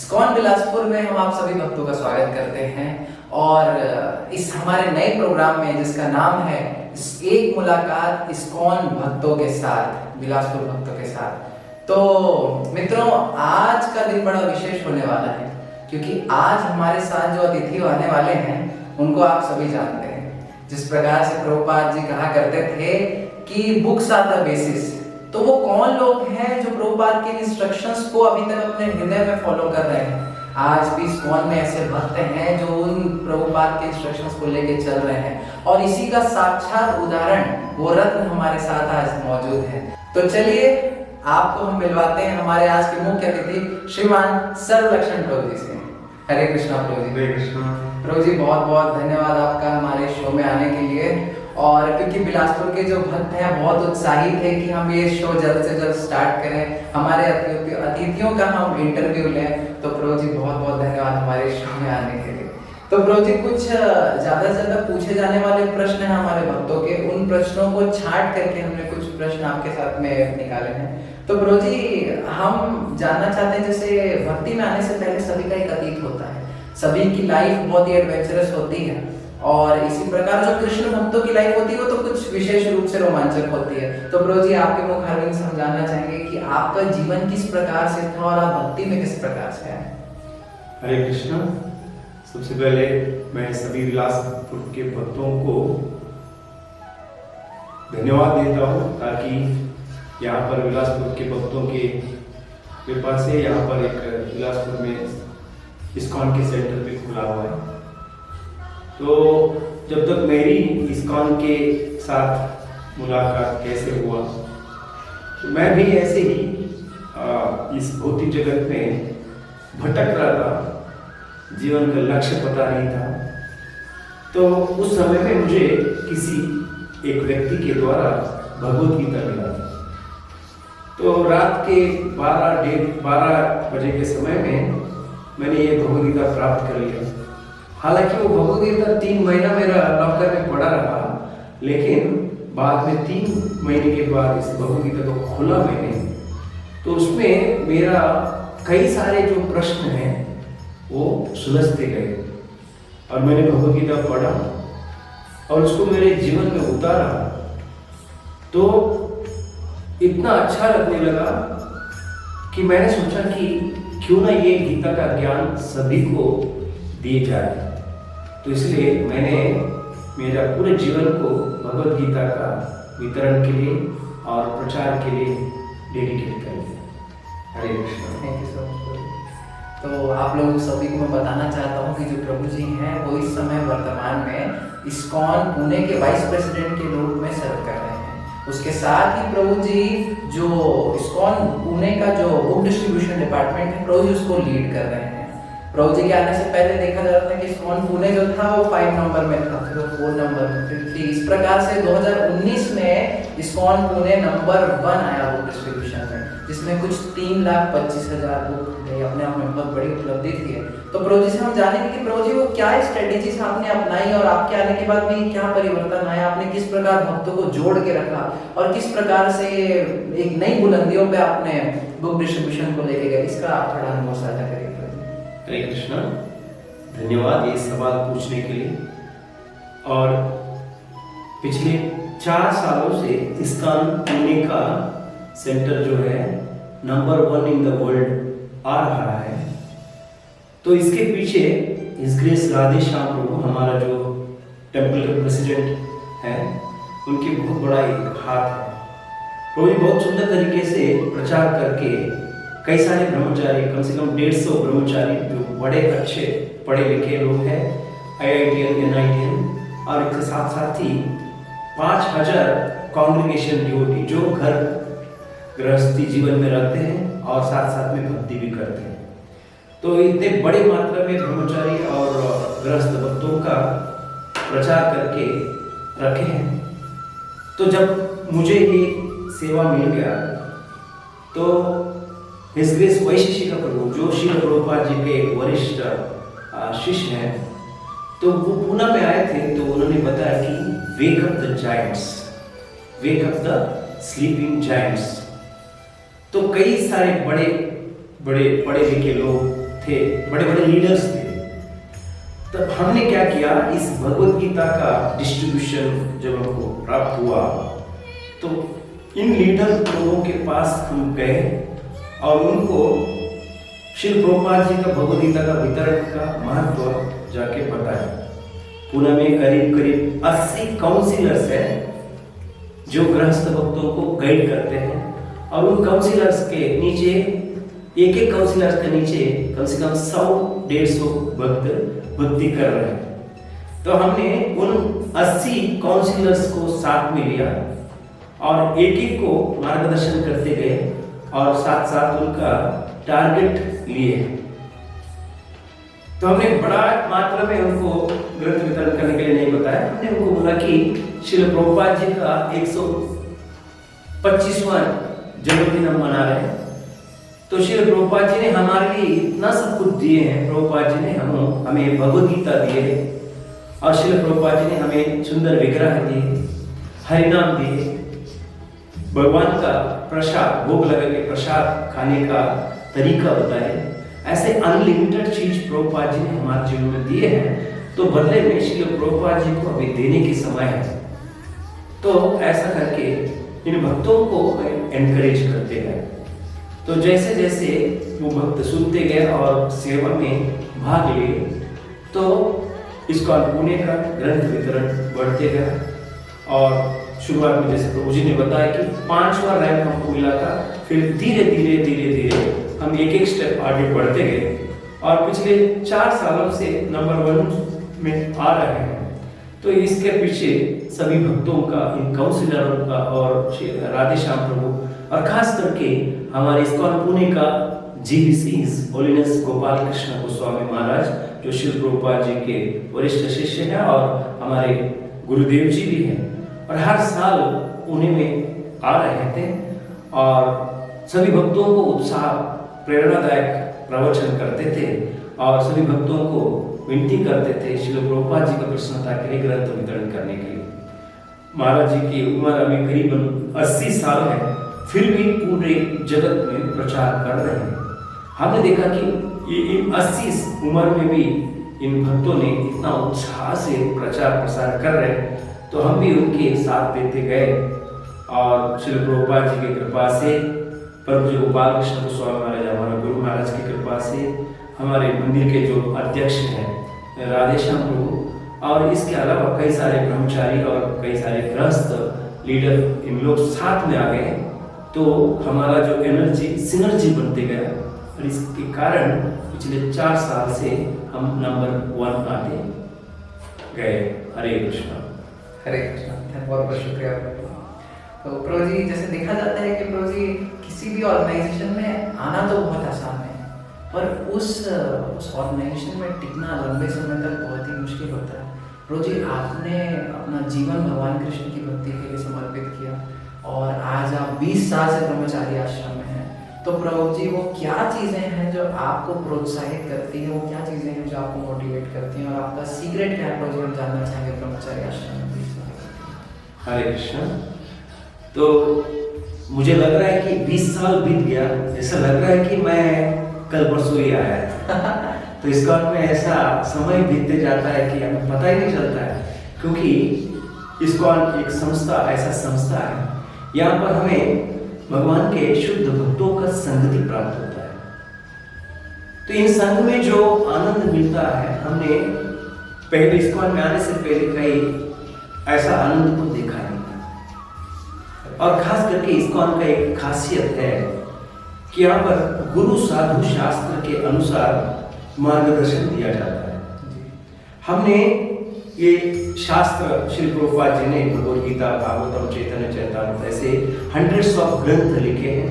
ISKCON Bilaspur में हम आप सभी भक्तों का स्वागत करते हैं और इस हमारे नए प्रोग्राम में जिसका नाम है एक मुलाकात इस्कॉन भक्तों के साथ, बिलासपुर भक्तों के साथ। तो मित्रों, आज का दिन बड़ा विशेष होने वाला है क्योंकि आज हमारे साथ जो अतिथि आने वाले हैं उनको आप सभी जानते हैं। जिस प्रकार से प्रभुपाद जी कहा करते थे कि बुक्स आर द बेसिस, तो वो कौन लोग हैं जो प्रभुपाद के इंस्ट्रक्शंस को अभी तक अपने हृदय में फॉलो कर रहे हैं। आज भी इस्कॉन में ऐसे भक्त हैं जो उन प्रभुपाद के इंस्ट्रक्शंस को लेके चल रहे हैं और इसी का साक्षात उदाहरण वो रत्न हमारे साथ आज मौजूद है। तो चलिए आपको हम मिलवाते हैं हमारे आज के मुख्य अतिथि श्रीमान सर्वलक्षण प्रभु जी से। हरे कृष्णा प्रभु जी। हरे कृष्णा प्रभु जी, बहुत बहुत धन्यवाद आपका हमारे शो में आने के लिए। और क्योंकि बिलासपुर के जो भक्त हैं बहुत उत्साहित है कि हम ये शो जल्द से जल्द स्टार्ट करें, हमारे अतिथियों का हम इंटरव्यू लें, तो प्रभु जी बहुत बहुत धन्यवाद हमारे शो में आने के लिए। तो प्रभु जी, कुछ ज़्यादा से ज़्यादा पूछे जाने वाले प्रश्न हैं हमारे भक्तों के, उन प्रश्नों को छांट करके हमने कुछ प्रश्न आपके साथ में निकाले हैं। तो प्रभु जी, हम जानना चाहते हैं, जैसे भक्ति में आने से पहले सभी का एक अतीत होता है, सभी की लाइफ बहुत ही एडवेंचरस होती है और इसी प्रकार जो कृष्ण भक्तों की लाइफ होती है वो तो कुछ विशेष रूप से रोमांचक होती है। तो प्रभु जी, आपके मुखारविंद से हम जानना चाहेंगे कि आपका जीवन किस प्रकार से था और आप भक्ति में किस प्रकार से आए। हरे कृष्णा। सबसे पहले मैं सभी बिलासपुर के भक्तों को धन्यवाद देता हूँ, ताकि यहाँ पर बिलासपुर के भक्तों के कृपा से यहाँ पर एक बिलासपुर में इस्कॉन के सेंटर पे खुला हुआ है। तो जब तक मेरी इस्कॉन के साथ मुलाकात कैसे हुआ, तो मैं भी ऐसे ही इस भौतिक जगत में भटक रहा था, जीवन का लक्ष्य पता नहीं था। तो उस समय में मुझे किसी एक व्यक्ति के द्वारा भगवत गीता मिला। तो रात के 12 बजे के समय में मैंने ये भगवत गीता प्राप्त कर लिया। हालांकि वो भगवत गीता 3 महीना मेरा लॉकर में पड़ा रहा, लेकिन बाद में 3 महीने के बाद इस भगवत गीता को खोला मैंने, तो उसमें मेरा कई सारे जो प्रश्न हैं वो सुलझते गए और मैंने भगवत गीता पढ़ा और उसको मेरे जीवन में उतारा। तो इतना अच्छा लगने लगा कि मैंने सोचा कि क्यों ना ये गीता का ज्ञान सभी को दिए जाए। तो इसलिए मैंने मेरा पूरे जीवन को भगवत गीता का वितरण के लिए और प्रचार के लिए डेडिकेट कर दिया। Hare Krishna. Thank you so much. तो आप लोग सभी को मैं बताना चाहता हूँ कि जो प्रभु जी हैं वो इस समय वर्तमान में इस्कॉन पुणे के वाइस प्रेसिडेंट के रूप में सर्व कर रहे हैं। उसके साथ ही प्रभु जी जो इस्कॉन पुणे का जो बुक डिस्ट्रीब्यूशन डिपार्टमेंट है, प्रभु जी उसको लीड कर रहे हैं। प्रभु जी के आने से पहले देखा जा रहा था कि इस्कॉन पुणे जो था वो 5 नंबर में था, फिर वो 4 नंबर में, फिर 3। इस प्रकार से 2019 में इस्कॉन पुणे नंबर 1 आया बुक डिस्ट्रीब्यूशन में, जिसमें कुछ 3,25,000 बुक थे। अपने आप में बहुत बड़ी उपलब्धि थी। तो प्रभु जी से हम जानेंगे कि प्रभु जी वो क्या स्ट्रेटेजीज आपने अपनाई और आपके आने के बाद भी क्या परिवर्तन आया, आपने किस प्रकार भक्तों को जोड़ के रखा और किस प्रकार से एक नई बुलंदियों पे आपने बुक डिस्ट्रीब्यूशन को लेके गए, इसका आप थोड़ा अनुभव साझा करिए। हरे कृष्णा। धन्यवाद ये सवाल पूछने के लिए। और पिछले 4 सालों से इस्कॉन पुणे का सेंटर जो है नंबर 1 इन द वर्ल्ड आ रहा है। तो इसके पीछे हिज ग्रेस राधे श्याम प्रभु, हमारा जो टेम्पल का प्रेसिडेंट है, उनकी बहुत बड़ा एक हाथ है। प्रभु बहुत सुंदर तरीके से प्रचार करके कई सारे ब्रह्मचारी, कम से कम 150 ब्रह्मचारी जो बड़े अच्छे पढ़े लिखे लोग हैं, IITian, NITian, और इसके साथ साथ ही 5000 कांग्रीगेशन डिवोटी जो घर गृहस्थी जीवन में रहते हैं और साथ साथ में भक्ति भी करते हैं। तो इतने बड़े मात्रा में ब्रह्मचारी और गृहस्थ भक्तों का प्रचार करके रखे हैं। तो जब मुझे ये सेवा मिल गया, तो हिज ग्रेस वैशिष्टिका प्रभु जो श्रील प्रभुपाद जी के वरिष्ठ शिष्य हैं, तो वो पुणे में आए थे। तो उन्होंने बताया कि wake up the giants, wake up the sleeping giants. तो कई सारे बड़े बड़े पढ़े लिखे लोग थे, बड़े बड़े लीडर्स थे। तब हमने क्या किया, इस भगवत गीता का डिस्ट्रीब्यूशन जब हमको प्राप्त हुआ तो इन लीडर लोगों के पास हम गए और उनको श्री प्रभुपाद जी का भगवत गीता का वितरण का महत्व जाके बताया। पुणे में करीब करीब 80 काउंसिलर्स हैं जो गृहस्थ भक्तों को गाइड करते हैं और उन काउंसिलर्स के नीचे एक एक काउंसिलर्स के नीचे कम से कम 100-150 भक्त भक्ति कर रहे हैं। तो हमने उन 80 काउंसिलर्स को साथ में लिया और एक एक को मार्गदर्शन करते गए और साथ साथ उनका टारगेट लिए। तो हमने बड़ा मात्रा में उनको ग्रंथ वितरण करने के लिए नहीं बताया। हमने उनको बोला कि श्री प्रभुपाद जी का 125वां जन्मदिन हम मना रहे हैं, तो श्री प्रभुपाद जी ने हमारे लिए इतना सब कुछ दिए हैं। प्रभुपाद जी ने हमें भगवद गीता दिए है और श्री प्रभुपाद जी ने हमें सुंदर विग्रह दिए, हरिनाम दिए, भगवान का प्रसाद भोग लगा के प्रसाद खाने का तरीका बताए। ऐसे अनलिमिटेड चीज प्रभुपाद जी ने हमारे जीवन में दिए हैं। तो बदले में श्री प्रभुपाद जी को अभी देने की समय है। तो ऐसा करके इन भक्तों को एनकरेज करते गए। तो जैसे जैसे वो भक्त सुनते गए और सेवा में भाग लिए तो इसका पुणे का ग्रंथ वितरण बढ़ते गया। और शुरुआत में जैसे प्रभु जी ने बताया कि 5वां रैंक हमको मिला था, फिर धीरे धीरे हम एक स्टेप आगे बढ़ते गए और पिछले 4 सालों से नंबर 1 में आ रहे हैं। तो इसके पीछे सभी भक्तों का, इन काउंसिलरों का और राधे श्याम प्रभु और खास करके हमारे इस्कॉन पुणे का GBC होलिनेस गोपाल कृष्ण गोस्वामी महाराज जो श्री प्रभुपाद जी के वरिष्ठ शिष्य हैं और हमारे गुरुदेव जी भी हैं और हर साल पुणे में आ रहे थे और सभी भक्तों को उत्साह प्रेरणादायक प्रवचन करते थे और सभी भक्तों को विनती करते थे श्री प्रभुपाद जी का प्रसन्नता के लिए ग्रंथ वितरण करने के लिए। महाराज जी की उम्र अभी करीबन 80 साल है, फिर भी पूरे जगत में प्रचार कर रहे हैं। हमने देखा कि इन 80 उम्र में भी इन भक्तों ने इतना उत्साह से प्रचार प्रसार कर रहे हैं, तो हम भी उनके साथ देते गए और श्री प्रभुपाद जी की कृपा से, परम पूज्य गोपाल कृष्ण गोस्वामी महाराज हमारे गुरु महाराज की कृपा से, हमारे मंदिर के जो अध्यक्ष हैं राधे श्याम प्रभु और इसके अलावा कई सारे ब्रह्मचारी और कई सारे गृहस्थ लीडर, इन लोग साथ में आ गए तो हमारा जो एनर्जी सिनर्जी बनते गया और इसके कारण पिछले 4 साल से हम नंबर 1 आते गए। हरे कृष्णा। हरे कृष्णा। बहुत बहुत शुक्रिया। तो प्रभु जी, जैसे देखा जाता है कि प्रभु जी किसी भी ऑर्गेनाइजेशन में आना तो बहुत आसान है, पर उस ऑर्गेनाइजेशन में टिकना लंबे समय तक बहुत ही मुश्किल होता है। प्रभु जी, आपने अपना जीवन भगवान कृष्ण की भक्ति के लिए समर्पित किया और आज आप 20 साल से ब्रह्मचारी आश्रम में हैं। तो प्रभु जी, वो क्या चीज़ें हैं जो आपको प्रोत्साहित करती हैं, वो क्या चीज़ें हैं जो आपको मोटिवेट करती हैं और आपका सीक्रेट क्या है प्रभु जी, हम जानना चाहेंगे ब्रह्मचारी आश्रम में 20 साल। हरे कृष्ण। तो मुझे लग रहा है कि 20 साल बीत गया, ऐसा लग रहा है कि मैं कल परसों ही आया है। तो इस बात में ऐसा समय बीतते जाता है कि हमें पता ही नहीं चलता है, क्योंकि इस्कॉन एक संस्था, ऐसा संस्था है यहाँ पर हमें भगवान के शुद्ध भक्तों का संगति प्राप्त होता है। तो इन संग में जो आनंद मिलता है, हमने पहले इस्कॉन में आने से पहले कहीं ऐसा आनंद को देखा नहीं। और खास करके इस्कॉन का एक खासियत है कि यहाँ पर गुरु साधु शास्त्र के अनुसार मार्गदर्शन दिया जाता है। हमने ये शास्त्र श्री प्रभुपाद जी ने भगवद गीता, भागवतम, चैतन्य चरितामृत ऐसे हंड्रेड्स ऑफ ग्रंथ लिखे हैं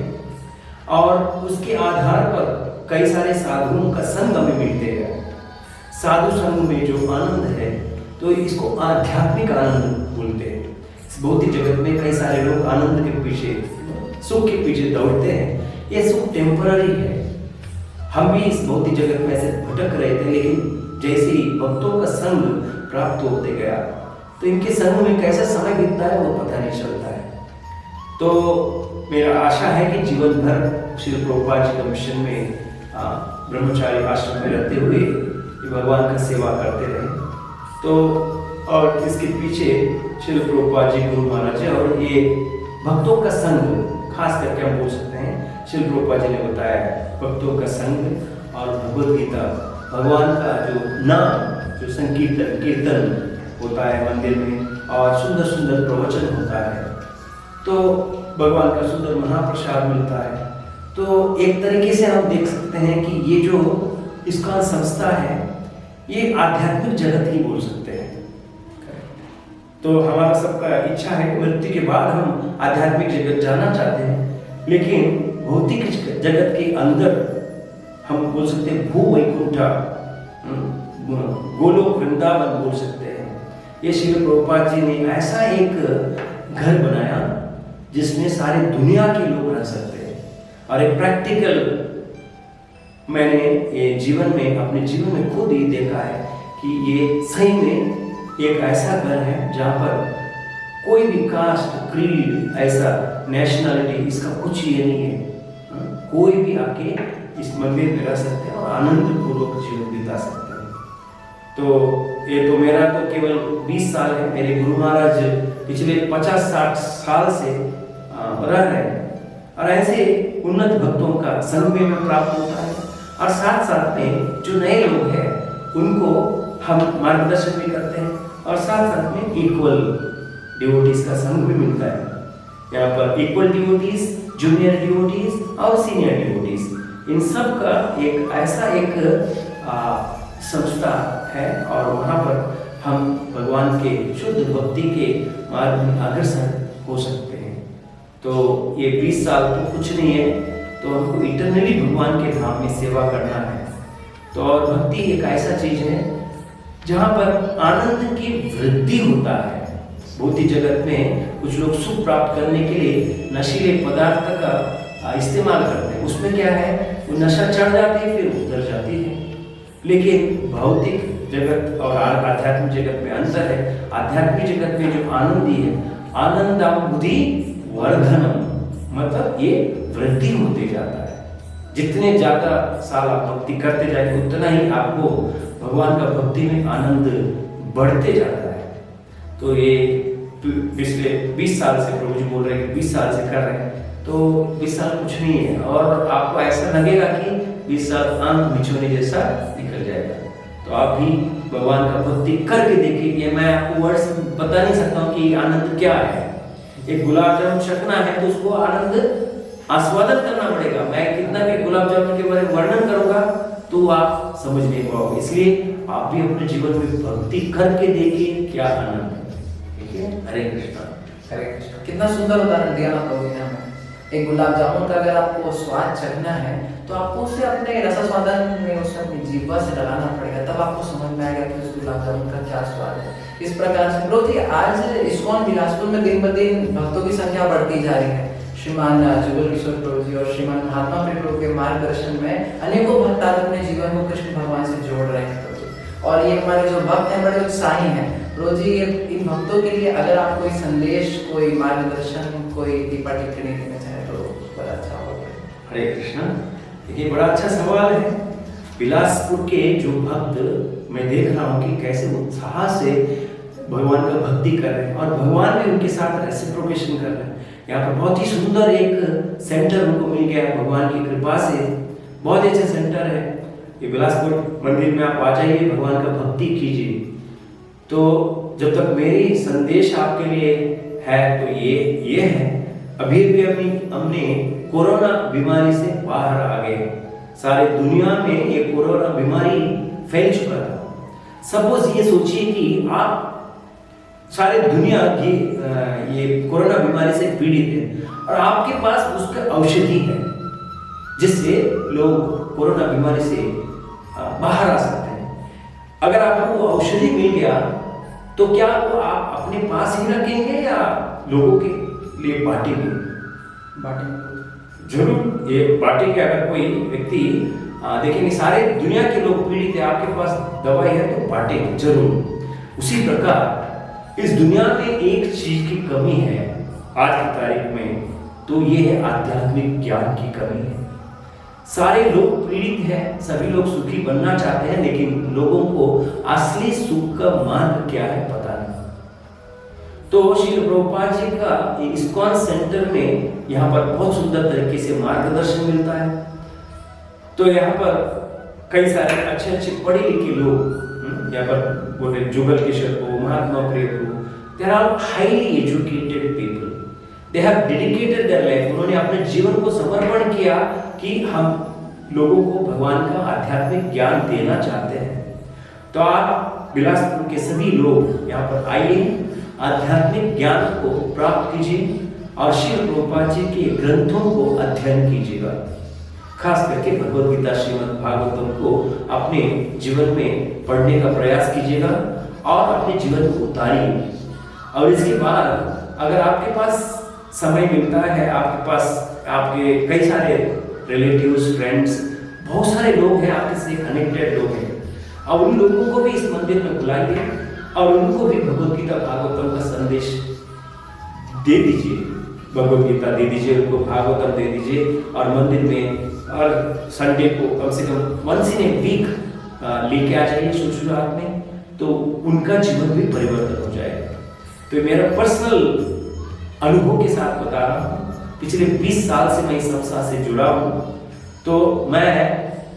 और उसके आधार पर कई सारे साधुओं का संग हमें मिलते हैं। साधु संग में जो आनंद है तो इसको आध्यात्मिक आनंद बोलते हैं। इस भौतिक जगत में कई सारे लोग आनंद के पीछे, सुख के पीछे दौड़ते हैं। ये सुख टेम्पररी है। हम भी इस भौतिक जगत में ऐसे भटक रहे थे, लेकिन जैसे ही भक्तों का संग प्राप्त होते गया तो इनके संग में कैसा समय बीतता है वो पता नहीं चलता है। तो मेरा आशा है कि जीवन भर श्री प्रभुपाद जी के मिशन में ब्रह्मचारी आश्रम में रहते हुए ये भगवान का सेवा करते रहे। तो और इसके पीछे श्रील प्रभुपाद जी, गुरु महाराज जी और ये भक्तों का संग, खास करके हम बोल सकते हैं श्रील प्रभुपाद जी ने बताया भक्तों का संग और भगवद गीता, भगवान का जो नाम, जो संकीर्तन कीर्तन होता है मंदिर में और सुंदर सुंदर प्रवचन होता है, तो भगवान का सुंदर महाप्रसाद मिलता है। तो एक तरीके से हम देख सकते हैं कि ये जो इस्कॉन संस्था है ये आध्यात्मिक जगत ही बोल सकते हैं। तो हमारा सबका इच्छा है कि मृत्यु के बाद हम आध्यात्मिक जगत जाना चाहते हैं, लेकिन भौतिक जगत के अंदर हम बोल सकते हैं भू वैकुंठा, गोलोक वृंदावन बोल सकते हैं। ये श्री प्रभुपाद जी ने ऐसा एक घर बनाया जिसमें सारे दुनिया के लोग रह सकते हैं। और एक प्रैक्टिकल मैंने ये जीवन में, अपने जीवन में खुद ही देखा है कि ये सही में एक ऐसा घर है जहाँ पर कोई भी कास्ट, क्रीड, ऐसा नेशनलिटी, इसका कुछ ये नहीं है। कोई भी आके इस मंदिर में रह सकते हैं और आनंद पूर्वक जीवन बिता सकते हैं। तो ये तो मेरा तो केवल 20 साल है, मेरे गुरु महाराज पिछले 50-60 साल से रह रहे हैं। और ऐसे उन्नत भक्तों का संग में प्राप्त होता है और साथ साथ में जो नए लोग हैं उनको हम मार्गदर्शन भी करते हैं और साथ साथ में इक्वल डिवोटीज का संग भी मिलता है। यहाँ पर इक्वल डिवोटीज, जूनियर डिवोटीज और सीनियर डिवोटीज, इन सब का एक ऐसा एक संस्था है और वहाँ पर हम भगवान के शुद्ध भक्ति के मार्ग में अग्रसर हो सकते हैं। तो ये 20 साल तो कुछ नहीं है, तो हमको इटरनली भगवान के धाम में सेवा करना है। तो और भक्ति एक ऐसा चीज है जहाँ पर आनंद की वृद्धि होता है। भौतिक जगत में कुछ लोग सुख प्राप्त करने के लिए नशीले पदार्थ का इस्तेमाल करते हैं, उसमें क्या है, वो नशा चढ़ जाती है फिर उतर जाती है। लेकिन भौतिक जगत और आध्यात्मिक जगत में अंतर है। आध्यात्मिक जगत में जो आनंदी है, आनंदम बुद्धि वर्धनम, मतलब ये वृद्धि होते जाता है। जितने ज्यादा साल आप भक्ति करते जाएंगे उतना ही आपको भगवान का भक्ति में आनंद बढ़ते जाता है। तो ये पिछले 20 साल से प्रभु जी बोल रहे हैं कि 20 साल से कर रहे हैं, तो 20 साल कुछ नहीं है और आपको ऐसा लगेगा कि 20 साल आंख मिचोने जैसा निकल जाएगा। तो आप भी भगवान का भक्ति करके देखिए। मैं आपको वर्ड्स बता नहीं सकता हूँ कि आनंद क्या है। एक गुलाब जामुन चखना है तो उसको आनंद आस्वादन करना पड़ेगा। मैं कितना भी गुलाब जामुन के बारे में वर्णन करूंगा तो आप समझ नहीं पाओगे। इसलिए आप भी अपने जीवन में भक्ति करके देखिए क्या आनंद है। ठीक है, हरे कृष्णा। हरे कृष्णा। कितना सुंदर उदाहरण दिया ना प्रभु जी ने हमें। एक गुलाब जामुन का अगर आपको स्वाद चखना है तो आपको उसे अपने रसास्वादन में उसे अपनी जीवा से लगाना पड़ेगा, तब आपको समझ में आएगा कि उस गुलाब जामुन का क्या स्वाद है। इस प्रकार से प्रभु जी आज इस्कॉन बिलासपुर में दिन ब दिन भक्तों की संख्या बढ़ती जा रही है। श्रीमान जुगल किशोर प्रभु जी और श्रीमान महात्मा प्रभु के मार्गदर्शन में अनेकों भक्त आज अपने जीवन को कृष्ण भगवान से जोड़ रहे हैं प्रभु जी। और ये हमारे जो भक्त हैं बड़े उत्साही हैं प्रभु जी। इन भक्तों के लिए अगर आप कोई संदेश, कोई मार्गदर्शन, कोई टिप्पा टिप्पणी देना चाहें तो बड़ा अच्छा होगा। हरे कृष्णा। देखिए बड़ा अच्छा सवाल है। बिलासपुर के जो भक्त मैं देख रहा हूँ कि कैसे उत्साह से भगवान का भक्ति कर रहे हैं और भगवान भी उनके साथ रेसिप्रोकेशन कर रहे हैं। यहाँ पर बहुत ही सुंदर एक सेंटर उनको मिल गया है भगवान की कृपा से। बहुत अच्छा सेंटर है ये बिलासपुर मंदिर में। आप आ जाइए, भगवान का भक्ति कीजिए। तो जब तक मेरी संदेश आपके लिए है तो ये है, अभी हमने कोरोना बीमारी से बाहर आ गए। सारे दुनिया में ये कोरोना बीमारी फैल चुका था। सपोज ये सोचिए कि आप सारे दुनिया की ये कोरोना बीमारी से पीड़ित है और आपके पास उसका औषधि है जिससे लोग कोरोना बीमारी से बाहर आ सकते हैं। अगर आपको औषधि मिल गया तो क्या वो आप अपने पास ही रखेंगे या लोगों के लिए बांटेंगे? जरूर ये बांटेंगे। अगर कोई व्यक्ति देखेंगे सारे दुनिया के लोग पीड़ित है, आपके पास दवाई है तो बांटेंगे जरूर। उसी प्रकार इस दुनिया में एक चीज की कमी है आज की तारीख में, तो ये है आध्यात्मिक ज्ञान की कमी है। सारे लोग पीड़ित हैं, सभी लोग सुखी बनना चाहते हैं, लेकिन लोगों को असली सुख का मार्ग क्या है पता नहीं। तो श्री प्रभुपाद जी का इस्कॉन सेंटर में यहाँ पर बहुत सुंदर तरीके से मार्गदर्शन मिलता है। तो यहाँ पर कई सारे अच्छे अच्छे पढ़े लिखे लोग यहाँ पर बोले, जुगल किशोर को, महात्मा प्रिय को, they are highly educated people, they have dedicated their life. उन्होंने अपने जीवन को समर्पण किया कि हम लोगों को भगवान का आध्यात्मिक ज्ञान देना चाहते हैं। तो आप बिलासपुर के सभी लोग यहाँ पर आइए, आध्यात्मिक ज्ञान को प्राप्त कीजिए और श्री प्रभुपाद जी के ग्रंथों को अध्ययन कीजिएगा। खास करके भगवद गीता, श्रीमद् भागवतम को अपने जीवन में पढ़ने का प्रयास कीजिएगा और अपने जीवन को उतारिए। और इसके बाद अगर आपके पास समय मिलता है, आपके पास आपके कई सारे रिलेटिव्स, फ्रेंड्स, बहुत सारे लोग हैं आपके से कनेक्टेड लोग हैं, और उन लोगों को भी इस मंदिर में बुलाइए और उनको भी भगवद गीता भागवतम का संदेश दे दीजिए, भगवद गीता दे दीजिए, उनको भागवतम दे दीजिए। और मंदिर में और संडे को कम से come once in a week लेके आ जाइए शुरुआत में, तो उनका जीवन भी परिवर्तन हो जाएगा। तो मेरा पर्सनल अनुभव के साथ बता रहा हूँ, पिछले 20 साल से मैं इस संस्था से जुड़ा हूँ। तो मैं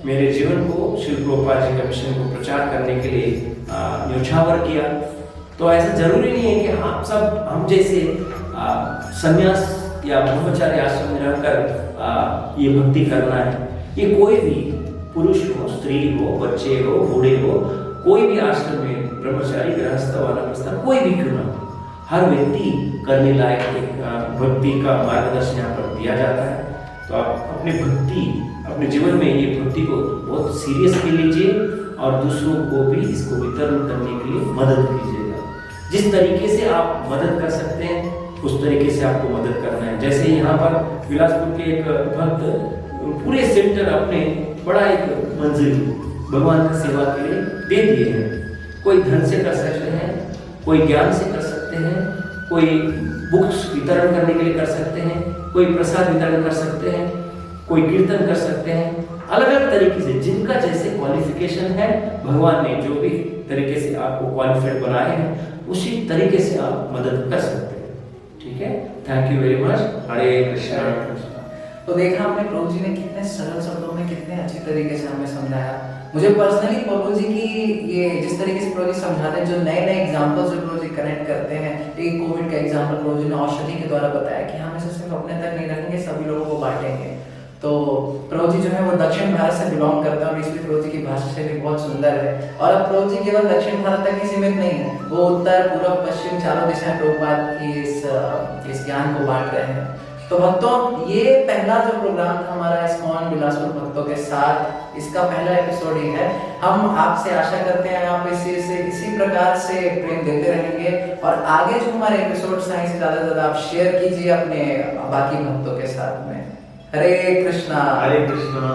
मेरे जीवन को श्री प्रभुपाद जी का मिशन को प्रचार करने के लिए न्योछावर किया। तो ऐसा जरूरी नहीं है कि आप सब हम जैसे संन्यास या ब्रह्मचारी आश्रम में रहकर ये भक्ति करना है। ये कोई भी पुरुष हो, स्त्री हो, बच्चे हो, बूढ़े हो, कोई भी आश्रम में ब्रह्मचारी, गृहस्थ, वानप्रस्थ, कोई भी क्यों ना हो, हर व्यक्ति करने लायक एक भक्ति का मार्गदर्शन यहाँ पर दिया जाता है। तो आप अपने भक्ति, अपने जीवन में ये भक्ति को बहुत सीरियसली लीजिए और दूसरों को भी इसको वितरण करने के लिए मदद कीजिएगा। जिस तरीके से आप मदद कर सकते हैं उस तरीके से आपको मदद करना है। जैसे यहाँ पर बिलासपुर के एक भक्त पूरे सेंटर अपने बड़ा एक मंजिल भगवान की सेवा के लिए दे दिए हैं। कोई धन से कर सकते हैं, कोई ज्ञान से कर सकते हैं, कोई बुक्स वितरण करने के लिए कर सकते हैं, कोई प्रसाद वितरण कर सकते हैं, कोई कीर्तन कर सकते हैं। अलग अलग तरीके से जिनका जैसे क्वालिफिकेशन है, भगवान ने जो भी तरीके से आपको क्वालिफाइड बनाए हैं उसी तरीके से आप मदद कर सकते हैं। ठीक है, थैंक यू वेरी मच। हरे कृष्णा। तो देखा आपने प्रभु जी ने कितने सरल शब्दों में कितने अच्छे तरीके से हमें समझाया। मुझे पर्सनली प्रभु जी की ये जिस तरीके से प्रभु जी समझाते हैं, जो नए नए एग्जाम्पल जो प्रभु जी कनेक्ट करते हैं, एक कोविड का एग्जाम्पल प्रभु जी ने औषधि के द्वारा बताया कि हम इसे सिर्फ अपने तक नहीं रखेंगे, सभी लोगों को बांटेंगे। तो प्रभु जी जो है वो दक्षिण भारत से बिलोंग करते हैं और इसलिए प्रभु जी की भाषा शैली बहुत सुंदर है। और अब प्रभु जी केवल दक्षिण भारत तक ही सीमित नहीं है, वो उत्तर, पूर्व, पश्चिम चारों दिशाएं प्रभुपाद की इस ज्ञान को बांट रहे हैं। तो भक्तों, ये पहला जो प्रोग्राम था हमारा इस्कॉन बिलासपुर भक्तों के साथ, इसका पहला एपिसोड ही है। हम आपसे आशा करते हैं आप इसी प्रकार से प्रेम देते रहेंगे और आगे जो हमारे एपिसोड्स हैं इसे ज्यादा से ज्यादा आप शेयर कीजिए अपने बाकी भक्तों के साथ में। हरे कृष्णा। हरे कृष्णा।